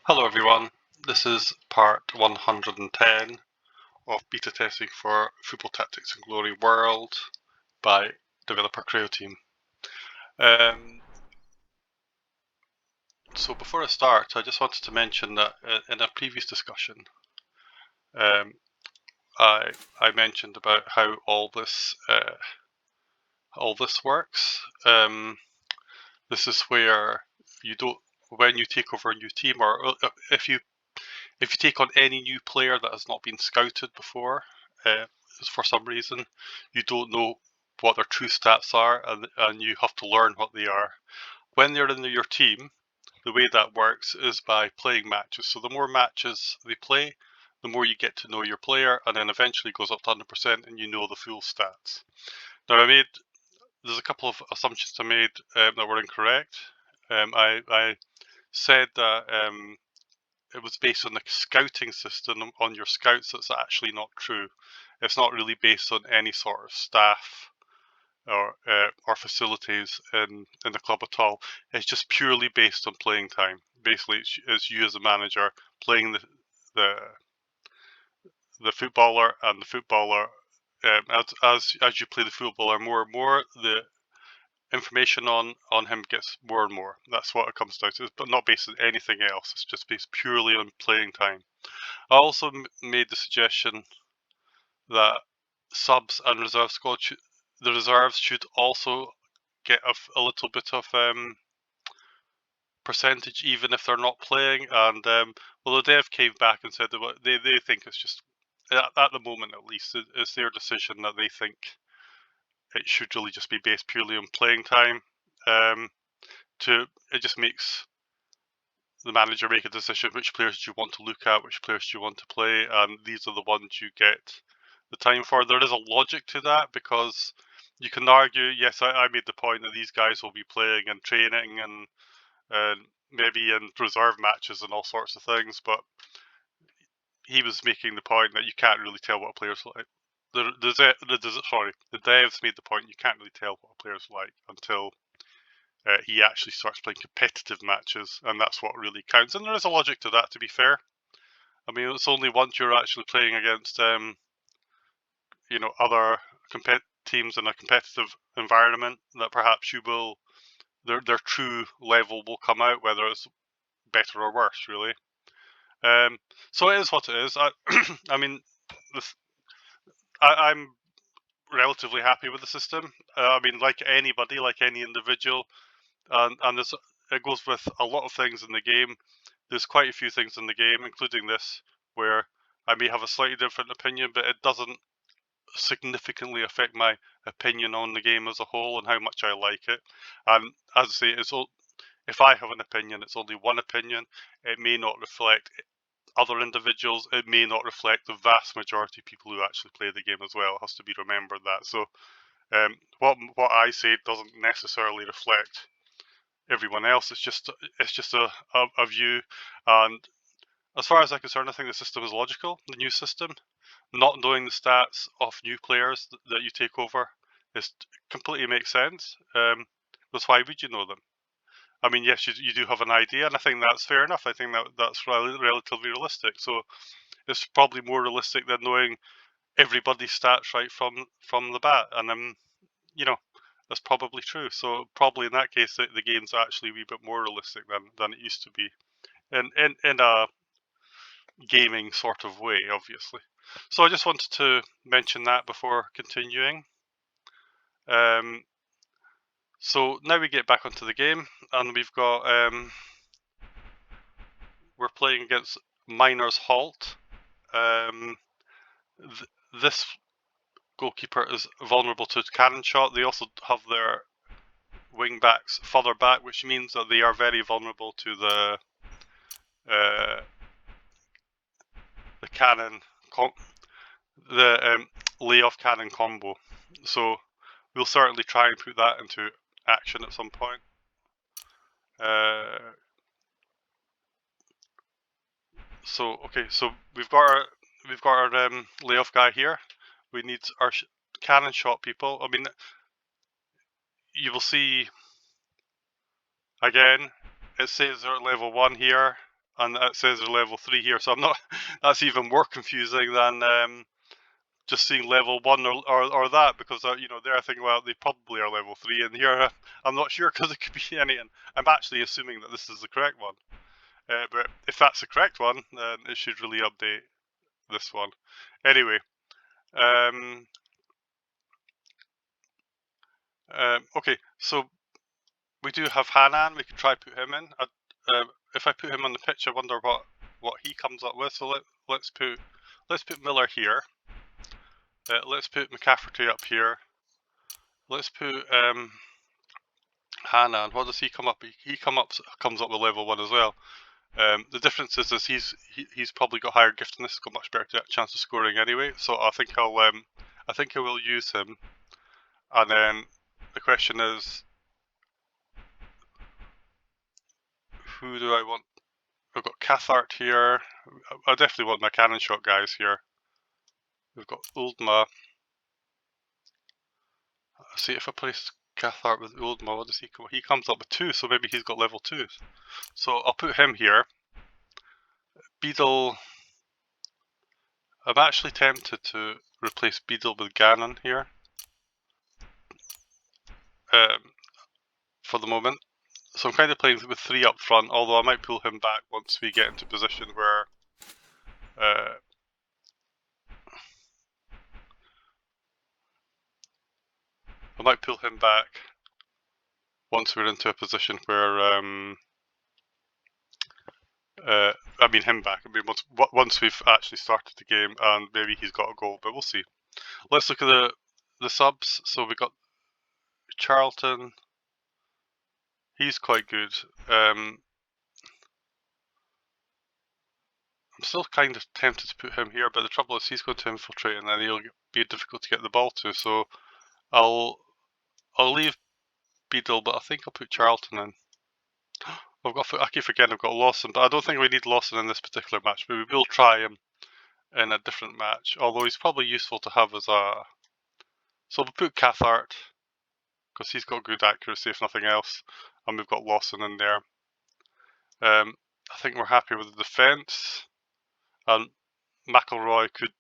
Hello everyone, this is part 110 of beta testing for Football Tactics and Glory World by developer Creoteam. So before I start, I just wanted to mention that in a previous discussion, I mentioned about how all this works. This is where when you take over a new team, or if you take on any new player that has not been scouted before, for some reason, you don't know what their true stats are, and you have to learn what they are. When they're in your team, the way that works is by playing matches. So the more matches they play, the more you get to know your player, and then eventually it goes up to 100% and you know the full stats. Now there's a couple of assumptions I made that were incorrect. I said that it was based on the scouting system on your scouts. That's actually not true. It's not really based on any sort of staff or facilities in the club at all. It's just purely based on playing time. Basically, it's you as a manager playing the footballer, and the footballer as you play the footballer more and more, the information on him gets more and more. That's what it comes down to, but not based on anything else. It's just based purely on playing time. I also made the suggestion that subs and reserve squad the reserves should also get a little bit of percentage, even if they're not playing. And well, the dev came back and said that they think it's just at the moment, at least, it's their decision that they think it should really just be based purely on playing time. It just makes the manager make a decision: which players do you want to look at, which players do you want to play, and these are the ones you get the time for. There is a logic to that, because you can argue, yes, I made the point that these guys will be playing and training and maybe in reserve matches and all sorts of things, but he was making the point that you can't really tell what a player's like. The devs made the point you can't really tell what a player's like until he actually starts playing competitive matches, and that's what really counts. And there is a logic to that, to be fair. I mean, it's only once you're actually playing against other teams in a competitive environment that perhaps you will their true level will come out, whether it's better or worse, really. So it is what it is. I mean, I'm relatively happy with the system. I mean, like anybody, like any individual, and it goes with a lot of things in the game. There's quite a few things in the game, including this, where I may have a slightly different opinion, but it doesn't significantly affect my opinion on the game as a whole and how much I like it. And as I say, if I have an opinion, it's only one opinion. It may not reflect other individuals. It may not reflect the vast majority of people who actually play the game as well. It has to be remembered that. So what I say doesn't necessarily reflect everyone else. It's just a view. And as far as I'm concerned, I think the system is logical. The new system, not knowing the stats of new players that you take over, completely makes sense. Because why would you know them? I mean, yes, you do have an idea, and I think that's fair enough. I think that's relatively realistic. So it's probably more realistic than knowing everybody's stats right from the bat, and that's probably true. So probably in that case, the game's actually a wee bit more realistic than it used to be, in a gaming sort of way, obviously. So I just wanted to mention that before continuing. So now we get back onto the game, and we've got we're playing against Miners Halt. This goalkeeper is vulnerable to cannon shot. They also have their wing backs further back, which means that they are very vulnerable to the cannon, the layoff cannon combo. So we'll certainly try and put that into action at some point. So we've got our layoff guy here. We need our cannon shot people. I mean, you will see again. It says they're at level 1 here, and it says they're level 3 here, so I'm not. That's even more confusing than just seeing level 1 or that, because you know, there I think, well, they probably are level 3, and here I'm not sure because it could be anything. I'm actually assuming that this is the correct one, but if that's the correct one, then it should really update this one. Anyway, okay, so we do have Hanan. We could try put him in. If I put him on the pitch, I wonder what he comes up with. So let's put Miller here. Let's put McCafferty up here. Let's put Hanan. What does he come up? He comes up with level 1 as well. The difference is he's probably got higher giftedness, got much better chance of scoring anyway. So I think I will use him. And then the question is, who do I want? We've got Cathart here. I definitely want my cannon shot guys here. We've got Uldma. See if I place Cathart with Uldma, what does he come? He comes up with 2, so maybe he's got level 2. So I'll put him here. Beadle. I'm actually tempted to replace Beadle with Ganon here. For the moment. So I'm kind of playing with 3 up front, although I might pull him back once we get into position where I might pull him back once we're into a position where I mean him back. I mean once we've actually started the game and maybe he's got a goal, but we'll see. Let's look at the subs. So we got Charlton. He's quite good. I'm still kind of tempted to put him here, but the trouble is he's going to infiltrate and then he'll be difficult to get the ball to. So I'll leave Beadle, but I think I'll put Charlton in. I keep forgetting I've got Lawson, but I don't think we need Lawson in this particular match, but we will try him in a different match, although he's probably useful to have as a... So we'll put Cathart, because he's got good accuracy if nothing else, and we've got Lawson in there. I think we're happy with the defence, and McElroy could...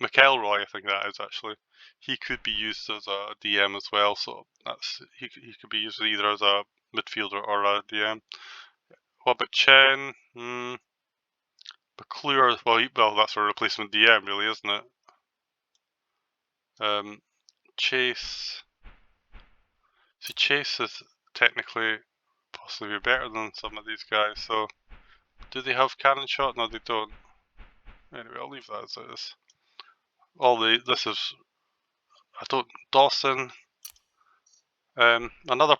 McElroy, I think that is actually. He could be used as a DM as well, so he could be used either as a midfielder or a DM. What about Chen? McClure, well, that's a replacement DM, really, isn't it? Chase. See, Chase is technically possibly better than some of these guys. So, do they have cannon shot? No, they don't. Anyway, I'll leave that as it is. This is. Dawson. Another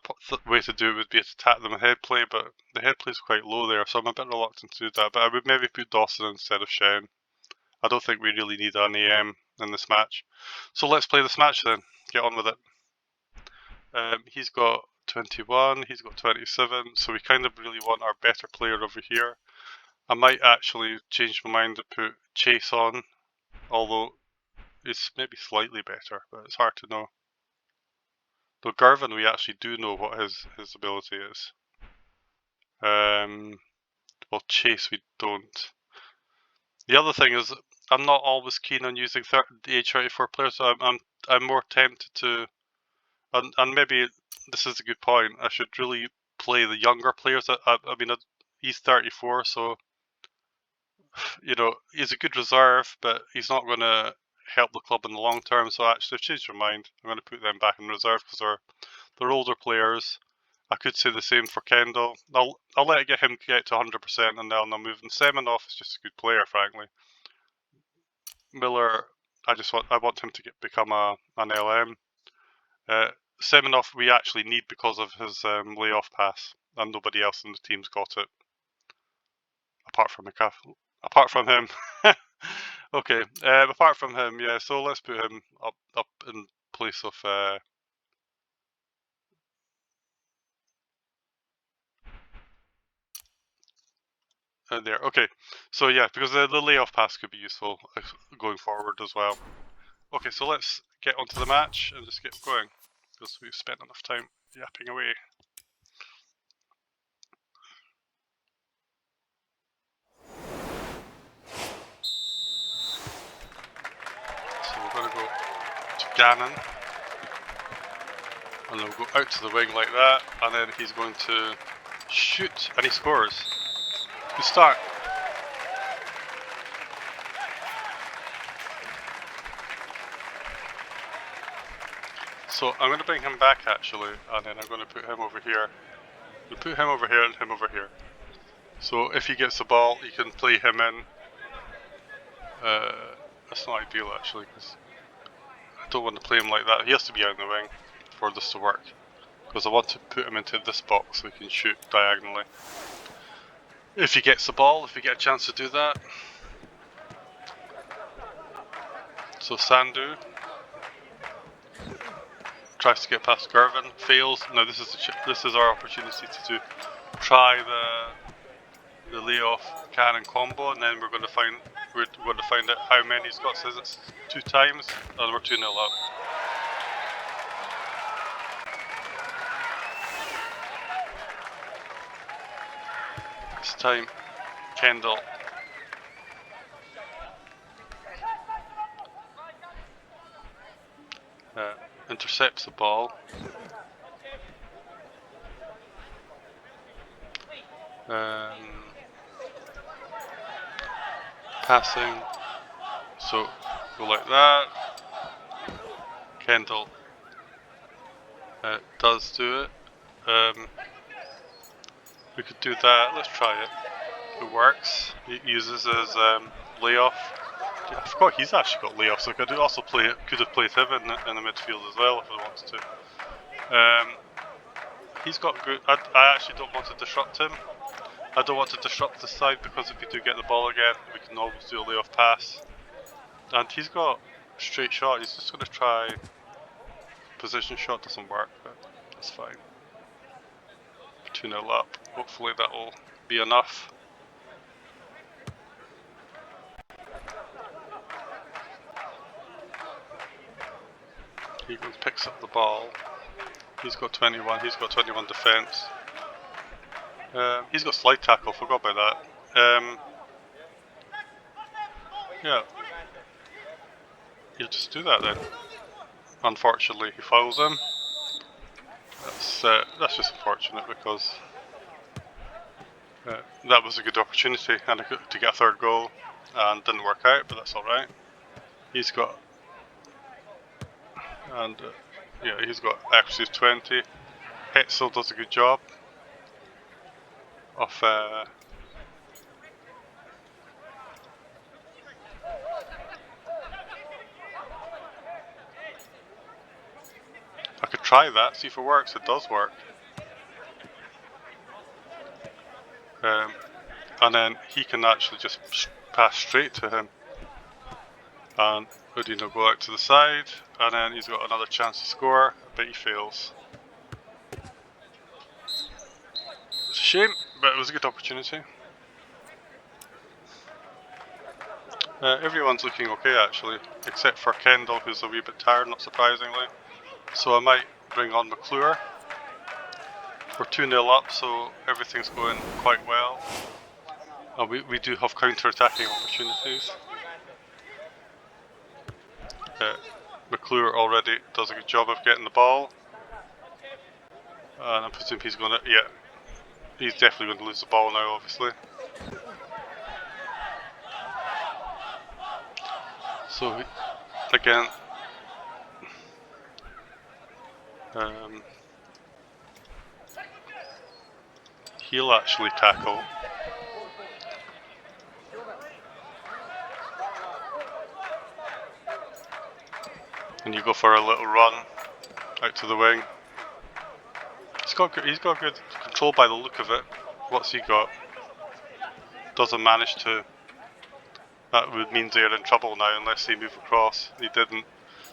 way to do it would be to attack them with head play, but the head play is quite low there, so I'm a bit reluctant to do that. But I would maybe put Dawson instead of Shen. I don't think we really need an AM in this match. So let's play this match then. Get on with it. He's got 21, he's got 27, so we kind of really want our better player over here. I might actually change my mind to put Chase on, although it's maybe slightly better, but it's hard to know. Though Gervin, we actually do know what his ability is. Well, Chase we don't. The other thing is, I'm not always keen on using the age 34 players, so I'm more tempted to, and maybe this is a good point, I should really play the younger players. I mean, he's 34, so, you know, he's a good reserve, but he's not going to help the club in the long term, so actually I've changed my mind. I'm going to put them back in reserve because they're older players. I could say the same for Kendall. I'll let him get to 100% and then I'll move him. Semenoff is just a good player, frankly. Miller, I want him to become an LM. Semenoff we actually need because of his layoff pass, and nobody else in the team's got it, apart from him. Okay, apart from him, yeah. So let's put him up in place of. There. Okay, so yeah, because the layoff pass could be useful going forward as well. Okay, so let's get onto the match and just get going, because we've spent enough time yapping away. Gannon. And then we'll go out to the wing like that, and then he's going to shoot, and he scores. Good start. So I'm going to bring him back actually, and then I'm going to put him over here. We'll put him over here and him over here. So if he gets the ball, you can play him in. That's not ideal actually, because I don't want to play him like that. He has to be out in the wing for this to work, because I want to put him into this box so he can shoot diagonally. If he gets the ball, if we get a chance to do that. So Sandu tries to get past Gervin, fails. Now this is our opportunity to try the layoff cannon combo, and then we're going to find out how many he's got. Says it's 2 times, and we're 2-0 up. This time, Kendall intercepts the ball. Passing, so go like that. Kendall does do it. We could do that. Let's try it. It works. He uses his layoff. I forgot he's actually got layoffs. So I could also play it. Could have played him in the midfield as well if I wanted to. He's got good. I actually don't want to disrupt him. I don't want to disrupt the side, because if we do get the ball again, we can always do a layoff pass. And he's got a straight shot. He's just going to try. Position shot doesn't work, but that's fine. 2-0 up. Hopefully that will be enough. He goes, picks up the ball. He's got 21. He's got 21 defense. He's got slide tackle. Forgot about that. Yeah. He'll just do that then. Unfortunately, he fouls him. That's just unfortunate, because that was a good opportunity and to get a 3rd goal, and didn't work out, but that's all right. He's got, and yeah, he's got accuracy of 20. Hetzel does a good job of I could try that, see if it works. It does work. And then he can actually just pass straight to him, and Udine will go out to the side, and then he's got another chance to score, but he fails. It's a shame, but it was a good opportunity. Everyone's looking okay actually, except for Kendall, who's a wee bit tired, not surprisingly. So I might bring on McClure. We're 2-0 up, so everything's going quite well. And we do have counter-attacking opportunities. McClure already does a good job of getting the ball. And I presume he's going to, yeah, he's definitely going to lose the ball now, obviously. So, again, he'll actually tackle. And you go for a little run out to the wing. He's got good control by the look of it. What's he got? Doesn't manage to. That would mean they're in trouble now unless they move across. He didn't.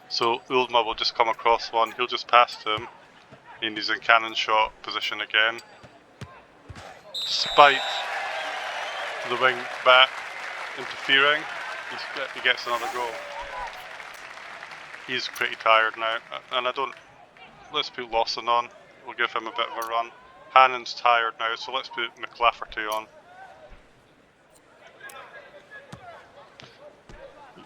So Ulma will just come across one. He'll just pass to him. And he's in cannon shot position again. Despite the wing back interfering, he gets another goal. He's pretty tired now, and I don't. Let's put Lawson on. We'll give him a bit of a run. Hannon's tired now, so let's put McLafferty on.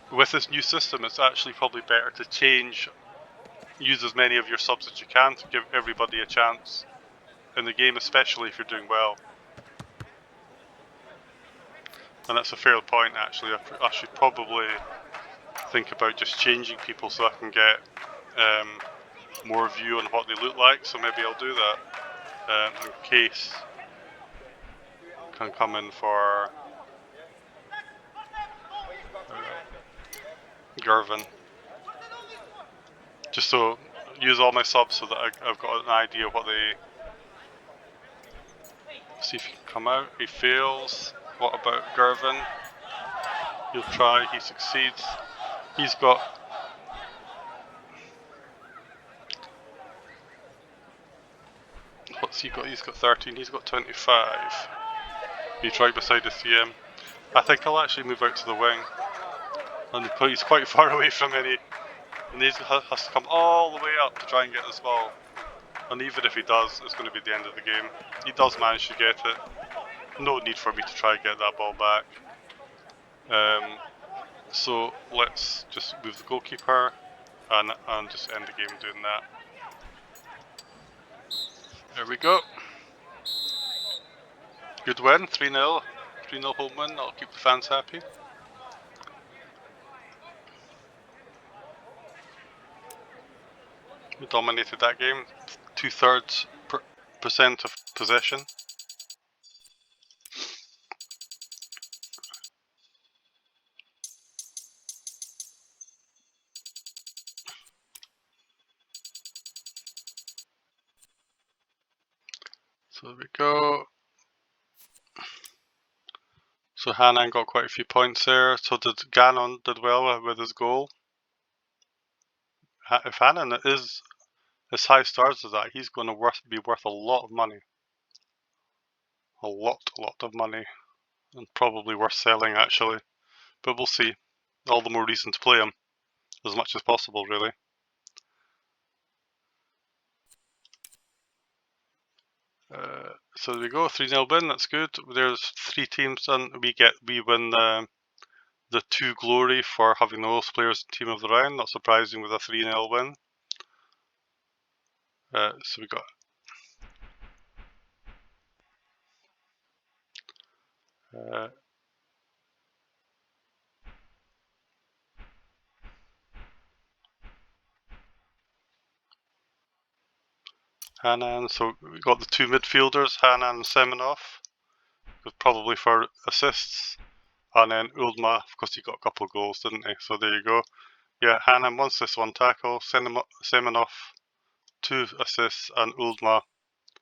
With this new system, it's actually probably better to change use as many of your subs as you can to give everybody a chance in the game, especially if you're doing well. And that's a fair point, actually. I should probably think about just changing people so I can get more view on what they look like. So maybe I'll do that in case can come in for Gervin. Just so use all my subs so that I've got an idea of what they. See if he can come out. He fails. What about Gervin? He'll try. He succeeds. He's got. What's he got? He's got 13. He's got 25. He's right beside the CM. I think I'll actually move out to the wing. And he's quite far away from any. And he has to come all the way up to try and get this ball. And even if he does, it's going to be the end of the game. He does manage to get it. No need for me to try and get that ball back. So let's just move the goalkeeper and just end the game doing that. There we go. Good win, 3-0. 3-0 home win, that'll keep the fans happy. We dominated that game, 2/3% of possession. So there we go. So Hanan got quite a few points there. So did Ganon did well with his goal. If Hanan is as high stars as that, he's going to be worth a lot of money. A lot of money. And probably worth selling actually. But we'll see. All the more reason to play him. As much as possible really. So there we go, 3-0 win, that's good. There's 3 teams and we win the 2 glory for having the most players team of the round. Not surprising with a 3-0 win. So we got Hanan, so we got the 2 midfielders, Hanan and Semenov, probably for assists. And then Uldma, of course he got a couple of goals, didn't he? So there you go. Yeah, Hanan 1 assist, 1 tackle, Semenov 2 assists, and Uldma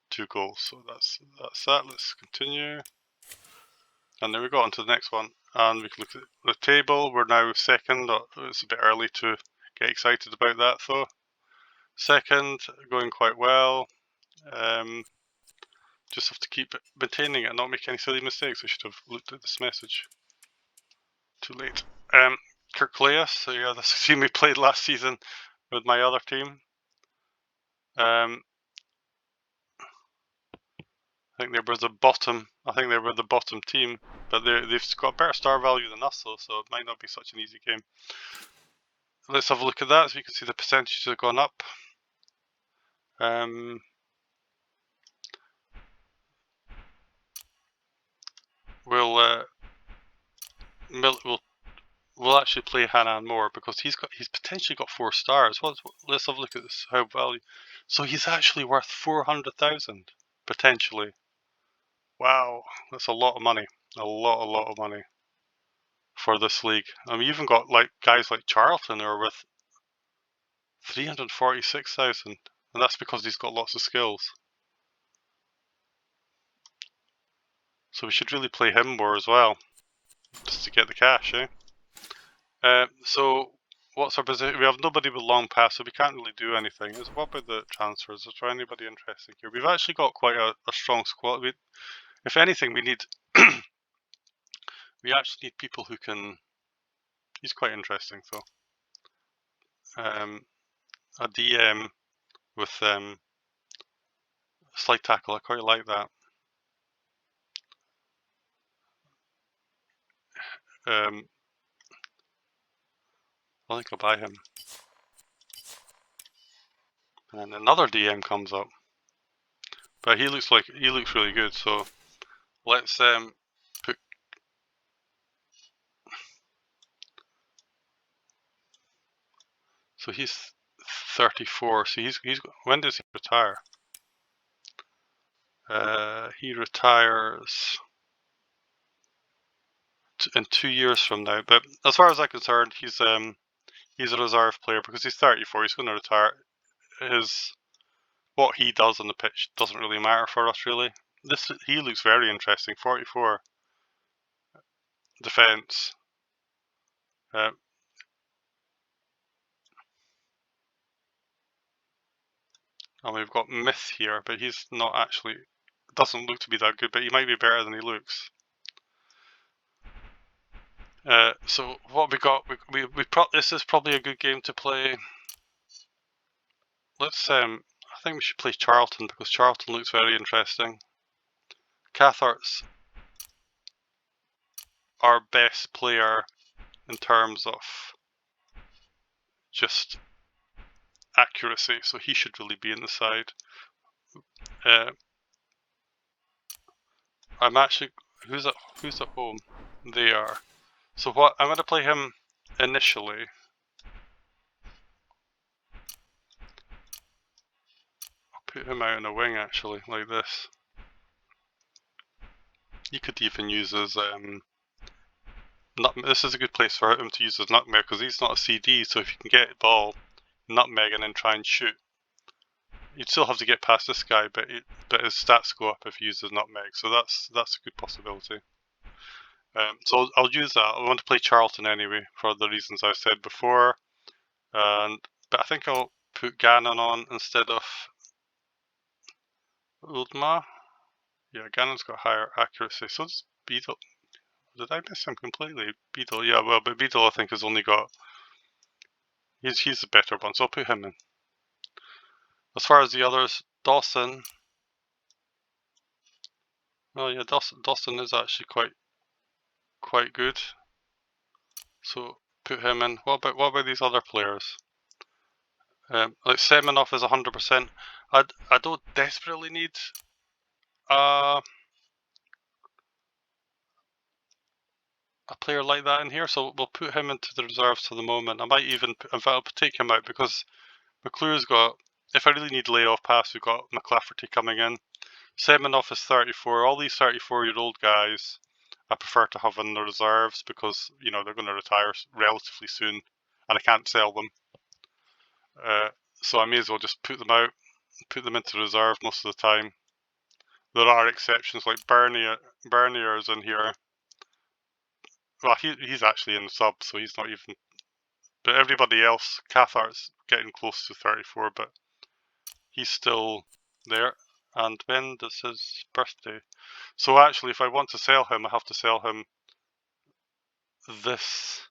2 goals. So that's that. Let's continue. And there we go, on to the next one. And we can look at the table. We're now second. It's a bit early to get excited about that though. Second, going quite well. Just have to keep maintaining it and not make any silly mistakes. I should have looked at this message. Too late. Kirkleas, so yeah, that's the team we played last season with my other team. I think they were the bottom. I think they were the bottom team, but they've got better star value than us, though, so it might not be such an easy game. Let's have a look at that, so you can see the percentages have gone up. We'll actually play Hanan more because he's potentially got 4 stars. Let's have a look at this. How value? So he's actually worth 400,000 potentially. Wow, that's a lot of money. A lot of money for this league. I mean, you even got like guys like Charlton who are worth 346,000, and that's because he's got lots of skills. So we should really play him more as well, just to get the cash, eh? So what's our position? We have nobody with long pass, so we can't really do anything. What about the transfers? Is there anybody interesting here? We've actually got quite a strong squad. If anything, we need we actually need people who can. He's quite interesting, though. A DM with slide tackle. I quite like that. I think I'll buy him. And another DM comes up. But he looks really good, so let's put. So he's 34. So he's when does he retire? He retires in 2 years from now. But as far as I'm concerned, he's a reserve player because he's 34. He's going to retire. What he does on the pitch doesn't really matter for us, really. He looks very interesting. 44 defense. And we've got Myth here, but he's not actually. Doesn't look to be that good, but he might be better than he looks. So what we got? This is probably a good game to play. Let's I think we should play Charlton because Charlton looks very interesting. Cathart's our best player in terms of just accuracy, so he should really be in the side. I'm actually who's at home? They are. So what I'm going to play him initially. I'll put him out in a wing actually, like this. You could even use his this is a good place for him to use his nutmeg because he's not a CD. So if you can get the ball, nutmeg, and then try and shoot, you'd still have to get past this guy, but his stats go up if you use his nutmeg. So that's a good possibility. So I'll use that. I want to play Charlton anyway for the reasons I said before, but I think I'll put Gannon on instead of Uldma. Yeah, Gannon's got higher accuracy. So does Beadle. Did I miss him completely? Beadle, yeah, well, but Beadle I think has only got. He's the better one, so I'll put him in. As far as the others, Dawson. Oh yeah, Dawson is actually quite good. So put him in. What about these other players? Like Semenov is 100%. I don't desperately need a player like that in here, so we'll put him into the reserves for the moment. I might even, in fact, I'll take him out because McClure's got. If I really need layoff pass, we've got McClafferty coming in. Semenov is 34. All these 34-year-old guys, I prefer to have in the reserves because they're going to retire relatively soon, and I can't sell them. So I may as well just put them out, put them into reserve most of the time. There are exceptions like Bernier's in here. Well, he's actually in the sub, so he's not even. But everybody else, Cathart's getting close to 34, but he's still there. And when does his birthday? So actually, if I want to sell him, I have to sell him this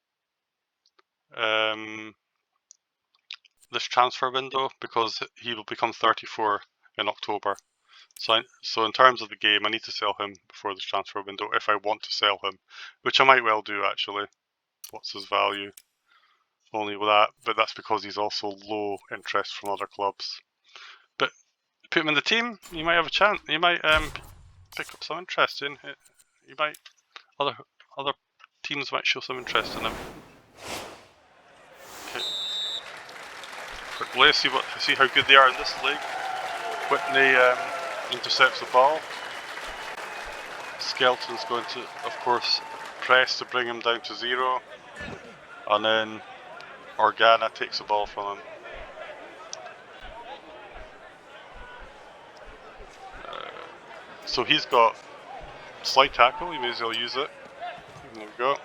this transfer window because he will become 34 in October. So in terms of the game, I need to sell him before this transfer window if I want to sell him, which I might well do actually. What's his value? Only with that, but that's because he's also low interest from other clubs. But put him in the team, you might have a chance. You might pick up some interest in it. You might other teams might show some interest in him. Okay. Quickly, see how good they are in this league. Whitney intercepts the ball. Skelton's going to, of course, press to bring him down to 0, and then Organa takes the ball from him. So he's got slide tackle, you may as well use it. There we go.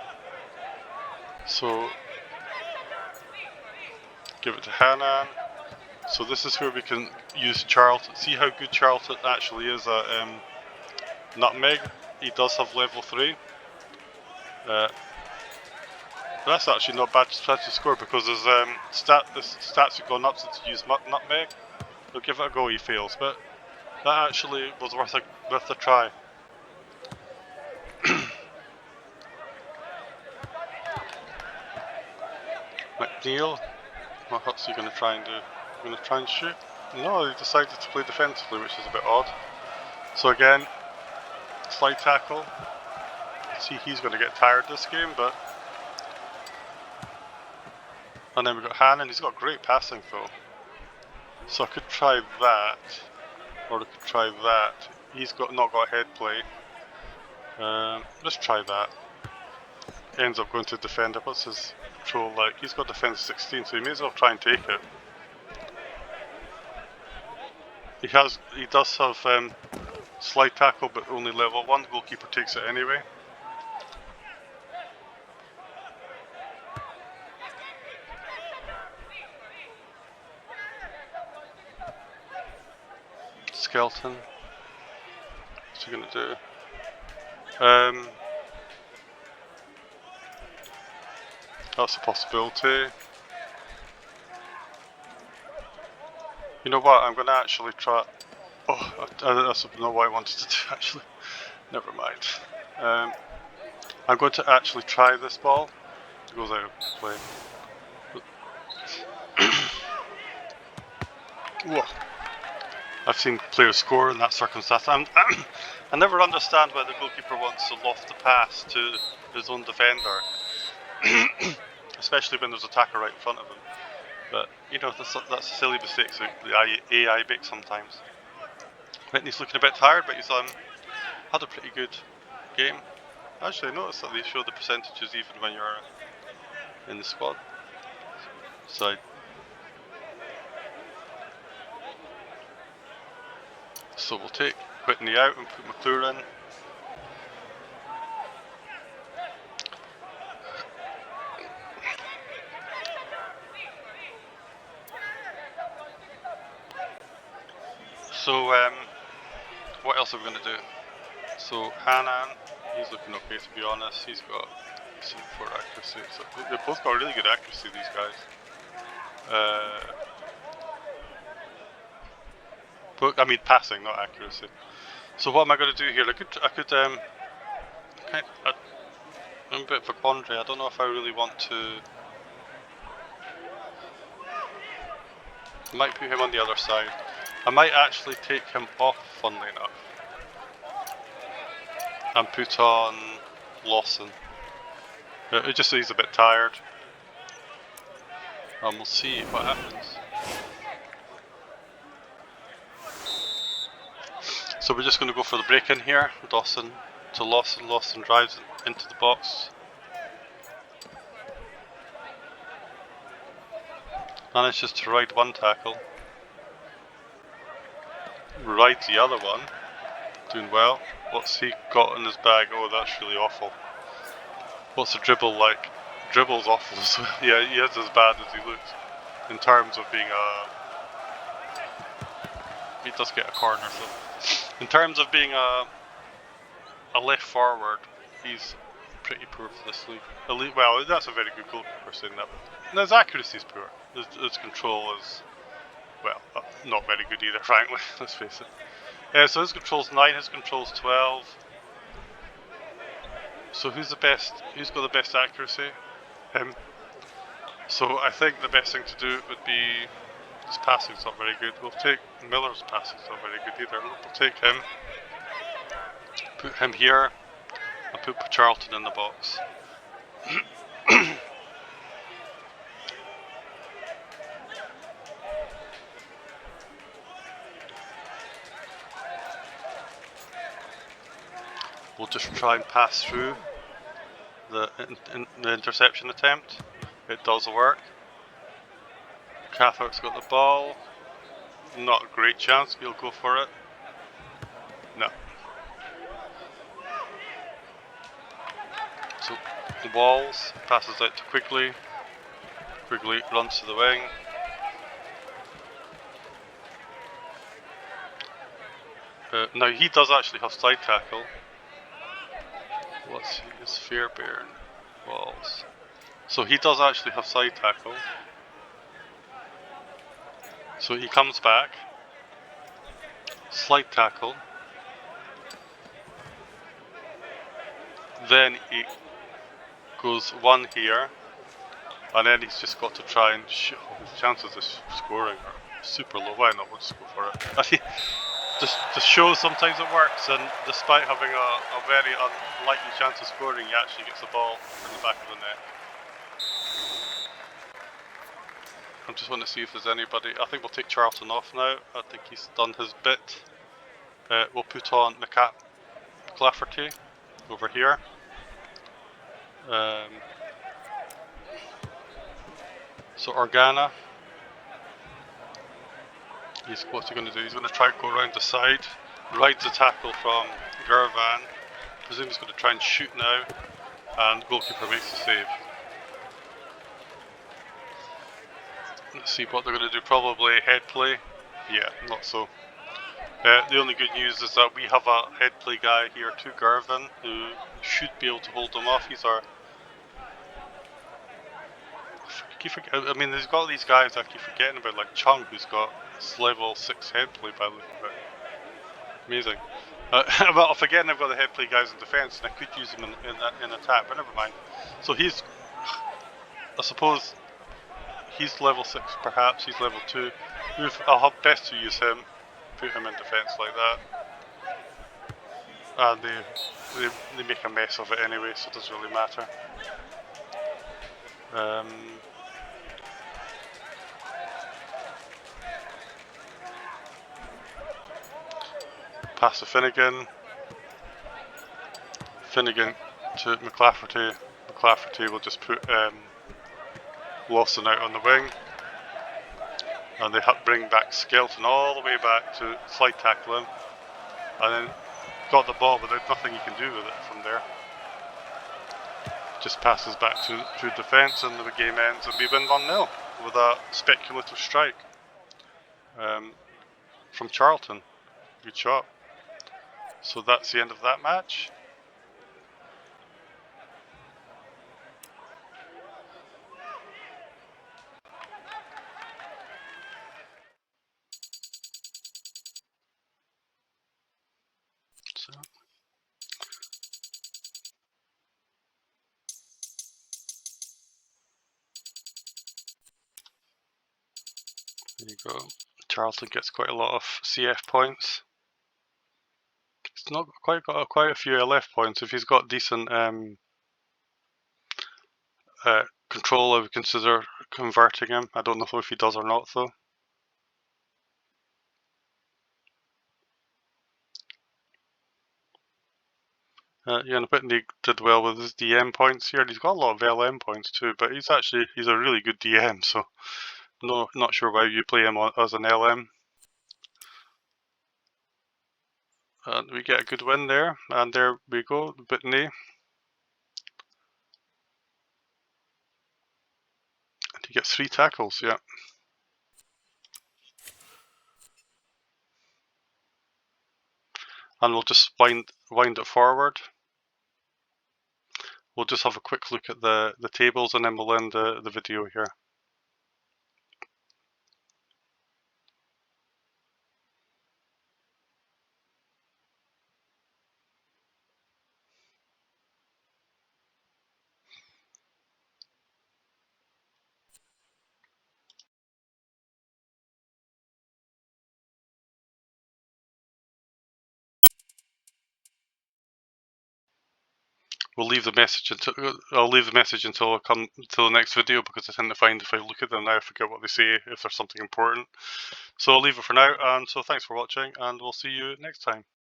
So give it to Hanan. So this is where we can use Charlton. See how good Charlton actually is at nutmeg. He does have level 3. That's actually not bad to score because his stats have gone up since he used nutmeg. He'll give it a go, he fails, but that actually was worth a try. McNeil, what else are you going to try and do? You're going to try and shoot? No, he decided to play defensively, which is a bit odd. So again, slide tackle. See, he's going to get tired this game, but... And then we've got Hannon, he's got great passing though. So I could try that, or I could try that. He's not got head play. Let's try that. Ends up going to defender. What's his control like? He's got defense 16, so he may as well try and take it. He does have slide tackle, but only level 1. The goalkeeper takes it anyway. Skeleton. What's he gonna do? That's a possibility. You know what? I'm gonna actually try. Oh, that's not what I wanted to do actually. Never mind. I'm going to actually try this ball. It goes out of play. Whoa. I've seen players score in that circumstance. I never understand why the goalkeeper wants to loft the pass to his own defender, especially when there's an attacker right in front of him. But you know, that's a silly mistake so the AI makes sometimes. Whitney's looking a bit tired, but he's had a pretty good game. Actually, I noticed that they show the percentages even when you're in the squad. So we'll take Whitney out and put McClure in. So what else are we going to do? So Hanan, he's looking okay to be honest. He's got 4 accuracy. So they've both got really good accuracy, these guys. But I mean passing, not accuracy. So what am I going to do here? I'm a bit of a quandary. I don't know if I really want to. I might put him on the other side. I might actually take him off, funnily enough, and put on Lawson. It just he's a bit tired. And we'll see what happens. So we're just going to go for the break in here. Dawson to Lawson. Lawson drives into the box. Manages to ride one tackle. Rides the other one. Doing well. What's he got in his bag? Oh, that's really awful. What's the dribble like? Dribble's awful as well. Yeah, he is as bad as he looks. In terms of being he does get a corner, so in terms of being a left forward, he's pretty poor for this league. Well, that's a very good goalkeeper saying that. And his accuracy is poor. His control is, well, not very good either, frankly. Let's face it. So his control's 9, his control's 12. So who's the best? Who's got the best accuracy? Him. So I think the best thing to do would be, his passing's not very good. We'll take Miller's passing's not very good either. We'll take him, put him here, and put Charlton in the box. We'll just try and pass through the interception attempt. It does work. Catherick's got the ball. Not a great chance, we'll go for it. No. So the Walls passes out to Quigley. Quigley runs to the wing. Now he does actually have side tackle. What's his Fairbairn? Walls. So he does actually have side tackle. So he comes back. Slide tackle. Then he goes one here. And then he's just got to try and his chances of scoring are super low. Why not? We'll just go for it. I think just shows sometimes it works, and despite having a very unlikely chance of scoring, he actually gets the ball in the back of the net. I just want to see if there's anybody. I think we'll take Charlton off now. I think he's done his bit. We'll put on McClafferty over here. So Organa. What's he going to do? He's going to try and go around the side. Rides the tackle from Gervan. I presume he's going to try and shoot now. And goalkeeper makes the save. Let's see what they're going to do. Probably head play. Yeah, not so. The only good news is that we have a head play guy here too, Gervan, who should be able to hold them off. He's our... I mean, there's got these guys I keep forgetting about, like Chung, who's got level 6 head play by the look of it. Amazing. Well, I'm forgetting I've got the head play guys in defence, and I could use them in attack, but never mind. So he's... I suppose he's level 6 perhaps, he's level 2. I'll have best to use him, put him in defence like that. And they make a mess of it anyway, so it doesn't really matter. Pass to Finnegan. Finnegan to McClafferty. McClafferty will just put Lawson out on the wing. And they bring back Skelton all the way back to slide tackle him. And then got the ball, but there's nothing you can do with it from there. Just passes back to defence, and the game ends, and we win 1-0 with a speculative strike from Charlton. Good shot. So that's the end of that match. So. There you go. Charlton gets quite a lot of CF points. He's not quite got quite a few LF points. If he's got decent control, I would consider converting him. I don't know if he does or not though. Yeah, and Whitney did well with his DM points here. He's got a lot of LM points too, but he's a really good DM, so not sure why you play him as an LM. And we get a good win there, and there we go, Whitney. And he gets 3 tackles, yeah. And we'll just wind it forward. We'll just have a quick look at the tables, and then we'll end the video here. We'll leave the message until I'll leave the message until I come to the next video, because I tend to find if I look at them now I forget what they say if there's something important. So I'll leave it for now, and so thanks for watching, and we'll see you next time.